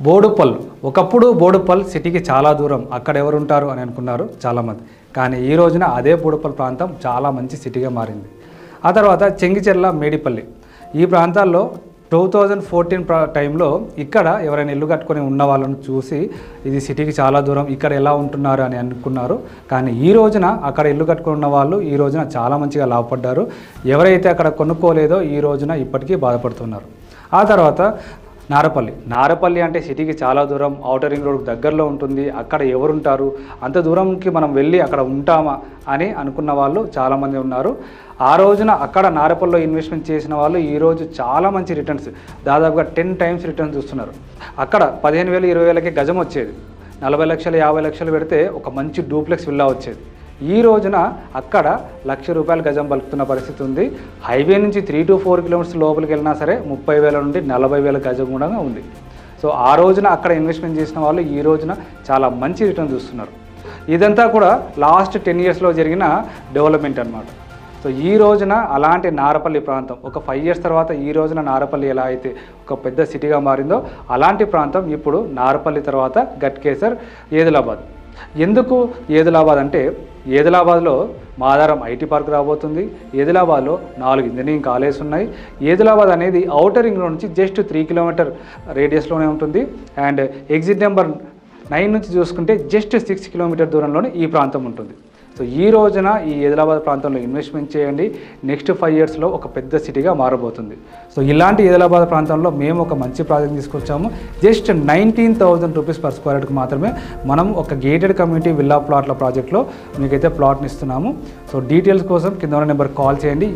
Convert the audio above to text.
బోడుప్పల్. ఒకప్పుడు బోడుప్పల్ సిటీకి చాలా దూరం, అక్కడ ఎవరు ఉంటారు అని అనుకున్నారు చాలామంది. కానీ ఈ రోజున అదే బోడుప్పల్ ప్రాంతం చాలా మంచి సిటీగా మారింది. ఆ తర్వాత చెంగిచెర్ల, మేడిపల్లి ఈ ప్రాంతాల్లో 2014 టైంలో ఇక్కడ ఎవరైనా ఇల్లు కట్టుకొని ఉన్న వాళ్ళని చూసి ఇది సిటీకి చాలా దూరం, ఇక్కడ ఎలా ఉంటున్నారు అని అనుకున్నారు. కానీ ఈ రోజున అక్కడ ఇల్లు కట్టుకుని ఉన్న వాళ్ళు ఈ రోజున చాలా మంచిగా లాభపడ్డారు. ఎవరైతే అక్కడ కొనుక్కోలేదో ఈ రోజున ఇప్పటికీ బాధపడుతున్నారు. ఆ తర్వాత నారపల్లి అంటే సిటీకి చాలా దూరం, ఔటర్ రింగ్ రోడ్కి దగ్గరలో ఉంటుంది. అక్కడ ఎవరుంటారు, అంత దూరంకి మనం వెళ్ళి అక్కడ ఉంటామా అని అనుకున్న వాళ్ళు చాలామంది ఉన్నారు. ఆ రోజున అక్కడ నారపల్లిలో ఇన్వెస్ట్మెంట్ చేసిన వాళ్ళు ఈరోజు చాలా మంచి రిటర్న్స్, దాదాపుగా 10 టైమ్స్ రిటర్న్స్ చూస్తున్నారు. అక్కడ 15,000 20,000కి గజం వచ్చేది, 40 లక్షలు 50 లక్షలు పెడితే ఒక మంచి డూప్లెక్స్ విల్లా వచ్చేది. ఈ రోజున అక్కడ ₹1,00,000 గజం పలుకుతున్న పరిస్థితి ఉంది. హైవే నుంచి 3 to 4 కిలోమీటర్స్ లోపలికి వెళ్ళినా సరే 30,000 నుండి 40,000 గజం కూడా ఉంది. సో ఆ రోజున అక్కడ ఇన్వెస్ట్మెంట్ చేసిన వాళ్ళు ఈ రోజున చాలా మంచి రిటర్న్ చూస్తున్నారు. ఇదంతా కూడా లాస్ట్ 10 yearsలో జరిగిన డెవలప్మెంట్ అన్నమాట. సో ఈ రోజున అలాంటి నారపల్లి ప్రాంతం ఒక 5 years తర్వాత ఈ రోజున నారపల్లి ఎలా అయితే ఒక పెద్ద సిటీగా మారిందో అలాంటి ప్రాంతం ఇప్పుడు నారపల్లి తర్వాత గట్కేసర్, ఏదిలాబాద్. ఎందుకు ఏదిలాబాద్ అంటే ఏదిలాబాద్లో మాదారం ఐటీ పార్క్ రాబోతుంది. ఏదిలాబాద్లో 4 ఇంజనీరింగ్ కాలేజెస్ ఉన్నాయి. ఏదిలాబాద్ అనేది ఔటర్ రింగ్ రోడ్ నుంచి జస్ట్ 3 కిలోమీటర్ రేడియస్లోనే ఉంటుంది. అండ్ ఎగ్జిట్ నెంబర్ 9 నుంచి చూసుకుంటే జస్ట్ 6 కిలోమీటర్ దూరంలోనే ఈ ప్రాంతం ఉంటుంది. సో ఈ రోజున ఈ ఏదిలాబాద్ ప్రాంతంలో ఇన్వెస్ట్మెంట్ చేయండి, నెక్స్ట్ 5 yearsలో ఒక పెద్ద సిటీగా మారబోతుంది. సో ఇలాంటి ఏదిలాబాద్ ప్రాంతంలో మేము ఒక మంచి ప్రాజెక్ట్ తీసుకొచ్చాము. జస్ట్ ₹19,000 per square యార్డ్కి మాత్రమే మనం ఒక గేటెడ్ కమ్యూనిటీ విల్లా ప్లాట్ల ప్రాజెక్ట్లో మీకైతే ప్లాట్ని ఇస్తున్నాము. సో డీటెయిల్స్ కోసం కింద ఉన్న నెంబర్ కాల్ చేయండి.